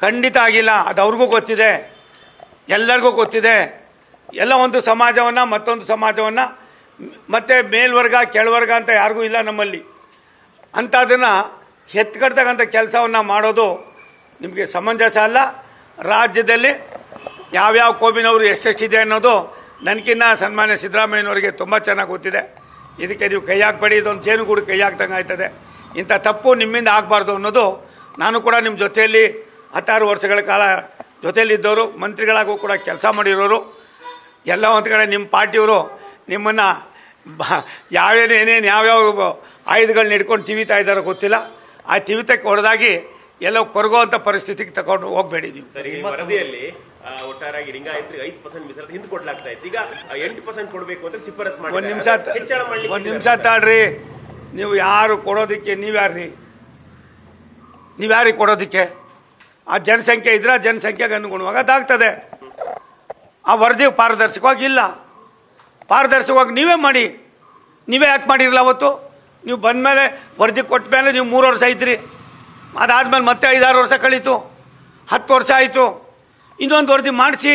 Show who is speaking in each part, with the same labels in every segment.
Speaker 1: ಖಂಡಿತ ಆಗಿಲ್ಲ. ಅದು ಅವ್ರಿಗೂ ಗೊತ್ತಿದೆ, ಎಲ್ಲರಿಗೂ ಗೊತ್ತಿದೆ. ಎಲ್ಲ ಒಂದು ಸಮಾಜವನ್ನು ಮತ್ತೊಂದು ಸಮಾಜವನ್ನು ಮತ್ತೆ ಮೇಲ್ವರ್ಗ ಕೆಳವರ್ಗ ಅಂತ ಯಾರಿಗೂ ಇಲ್ಲ ನಮ್ಮಲ್ಲಿ. ಅಂಥದನ್ನು ಎತ್ಕಡ್ತಕ್ಕಂಥ ಕೆಲಸವನ್ನು ಮಾಡೋದು ನಿಮಗೆ ಸಮಂಜಸ ಅಲ್ಲ. ರಾಜ್ಯದಲ್ಲಿ ಯಾವ್ಯಾವ ಕೋಮಿನವರು ಎಷ್ಟೆಷ್ಟಿದೆ ಅನ್ನೋದು ನನಗಿನ್ನ ಸನ್ಮಾನ್ಯ ಸಿದ್ದರಾಮಯ್ಯನವರಿಗೆ ತುಂಬ ಚೆನ್ನಾಗಿ ಗೊತ್ತಿದೆ. ಇದಕ್ಕೆ ನೀವು ಕೈ ಹಾಕಬೇಡಿ, ಇದೊಂದು ಜೇನುಗೂಡು ಕೈ ಹಾಕ್ದಂಗೆ ಆಯ್ತದೆ. ಇಂಥ ತಪ್ಪು ನಿಮ್ಮಿಂದ ಆಗಬಾರ್ದು ಅನ್ನೋದು, ನಾನು ಕೂಡ ನಿಮ್ಮ ಜೊತೆಯಲ್ಲಿ 16 ವರ್ಷಗಳ ಕಾಲ ಜೊತೆಯಲ್ಲಿದ್ದವರು, ಮಂತ್ರಿಗಳಾಗೂ ಕೂಡ ಕೆಲಸ ಮಾಡಿರೋರು. ಎಲ್ಲ ಒಂದು ಕಡೆ ನಿಮ್ಮ ಪಾರ್ಟಿಯವರು ನಿಮ್ಮನ್ನು ಯಾವ್ಯಾವ ಆಯುಧಗಳನ್ನ ಹಿಡ್ಕೊಂಡು ತಿವಿತಾ ಇದ್ದಾರೋ ಗೊತ್ತಿಲ್ಲ. ಆ ತಿವಿತಕ್ಕೆ ಹೊಡೆದಾಗಿ ಎಲ್ಲೋ ಕೊರಗುವಂಥ ಪರಿಸ್ಥಿತಿಗೆ ತಗೊಂಡು ಹೋಗಬೇಡಿ ನೀವು.
Speaker 2: ವರದಿಯಲ್ಲಿ ಒಟ್ಟಾರೆಯಾಗಿ ಲಿಂಗಾಯತರಿಗೆ 5% ಮೀಸಲಾತಿ ಹಿಂದೆ ಕೊಡಲಾಗ್ತಾ ಇತ್ತು. ಈಗ 8% ಕೊಡಬೇಕು ಅಂತ ಶಿಫಾರಸು ಮಾಡಿ
Speaker 1: ಒಂದು ನಿಮಿಷ ತಾಳ್ರಿ. ನೀವು ಯಾರು ಕೊಡೋದಕ್ಕೆ, ನೀವ್ಯಾರಿಗೆ ಕೊಡೋದಕ್ಕೆ? ಆ ಜನಸಂಖ್ಯೆ ಇದ್ರೆ ಆ ಜನಸಂಖ್ಯೆಗೆ ಅನುಗುಣವಾಗಿ ಅದಾಗ್ತದೆ. ಆ ವರದಿ ಪಾರದರ್ಶಕವಾಗಿಲ್ಲ. ಪಾರದರ್ಶಕವಾಗಿ ನೀವೇ ಮಾಡಿ. ನೀವೇ ಯಾಕೆ ಮಾಡಿರಲ್ಲ ಅವತ್ತು? ನೀವು ಬಂದ ಮೇಲೆ ವರದಿ ಕೊಟ್ಟ ಮೇಲೆ ನೀವು 3 ವರ್ಷ ಇದ್ರಿ. ಅದಾದಮೇಲೆ ಮತ್ತೆ 5-6 ವರ್ಷ ಕಳೀತು, 10 ವರ್ಷ ಆಯಿತು. ಇನ್ನೊಂದು ವರದಿ ಮಾಡಿಸಿ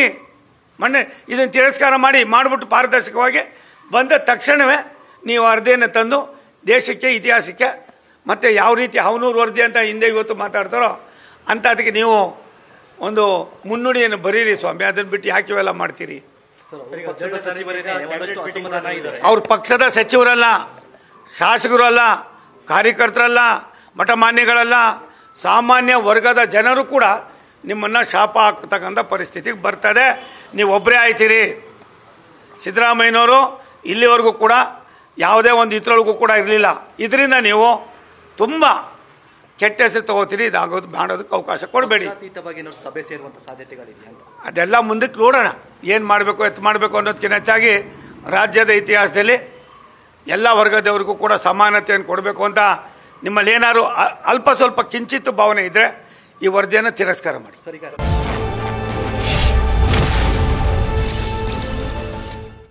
Speaker 1: ಮೊನ್ನೆ ಇದನ್ನು ತಿರಸ್ಕಾರ ಮಾಡಿಬಿಟ್ಟು ಪಾರದರ್ಶಕವಾಗಿ ಬಂದ ತಕ್ಷಣವೇ ನೀವು ವರದಿಯನ್ನು ತಂದು ದೇಶಕ್ಕೆ, ಇತಿಹಾಸಕ್ಕೆ ಮತ್ತು ಯಾವ ರೀತಿ ಅವನೂರು ವರದಿ ಅಂತ ಹಿಂದೆ ಇವತ್ತು ಮಾತಾಡ್ತಾರೋ ಅಂಥದಕ್ಕೆ ನೀವು ಒಂದು ಮುನ್ನುಡಿಯನ್ನು ಬರೀರಿ ಸ್ವಾಮಿ. ಅದನ್ನು ಬಿಟ್ಟು ಯಾಕೆ ಇವೆಲ್ಲ ಮಾಡ್ತೀರಿ? ಅವ್ರ ಪಕ್ಷದ ಸಚಿವರಲ್ಲ, ಶಾಸಕರು ಅಲ್ಲ, ಕಾರ್ಯಕರ್ತರಲ್ಲ, ಮಠಮಾನ್ಯಗಳಲ್ಲ, ಸಾಮಾನ್ಯ ವರ್ಗದ ಜನರು ಕೂಡ ನಿಮ್ಮನ್ನು ಶಾಪ ಹಾಕ್ತಕ್ಕಂಥ ಪರಿಸ್ಥಿತಿಗೆ ಬರ್ತದೆ. ನೀವು ಒಬ್ಬರೇ ಆಯ್ತೀರಿ. ಸಿದ್ದರಾಮಯ್ಯನವರು ಇಲ್ಲಿವರೆಗೂ ಕೂಡ ಯಾವುದೇ ಒಂದು ಇದ್ರೊಳಗೂ ಕೂಡ ಇರಲಿಲ್ಲ. ಇದರಿಂದ ನೀವು ತುಂಬ ಕೆಟ್ಟ ಹೆಸರು ತಗೋತೀರಿ. ಇದಾಗೋದು ಮಾಡೋದಕ್ಕೆ ಅವಕಾಶ ಕೊಡಬೇಡಿ.
Speaker 3: ಸಭೆ ಸೇರುವಂಥ ಸಾಧ್ಯತೆಗಳಿದೆ,
Speaker 1: ಅದೆಲ್ಲ ಮುಂದಕ್ಕೆ ನೋಡೋಣ. ಏನು ಮಾಡಬೇಕು, ಎತ್ತು ಮಾಡಬೇಕು ಅನ್ನೋದಕ್ಕಿಂತ ಹೆಚ್ಚಾಗಿ ರಾಜ್ಯದ ಇತಿಹಾಸದಲ್ಲಿ ಎಲ್ಲ ವರ್ಗದವರಿಗೂ ಕೂಡ ಸಮಾನತೆಯನ್ನು ಕೊಡಬೇಕು ಅಂತ ನಿಮ್ಮಲ್ಲಿ ಏನಾದ್ರು ಅಲ್ಪ ಸ್ವಲ್ಪ ಕಿಂಚಿತ್ತು ಭಾವನೆ ಇದ್ದರೆ ಈ ವರದಿಯನ್ನು ತಿರಸ್ಕಾರ ಮಾಡಿ.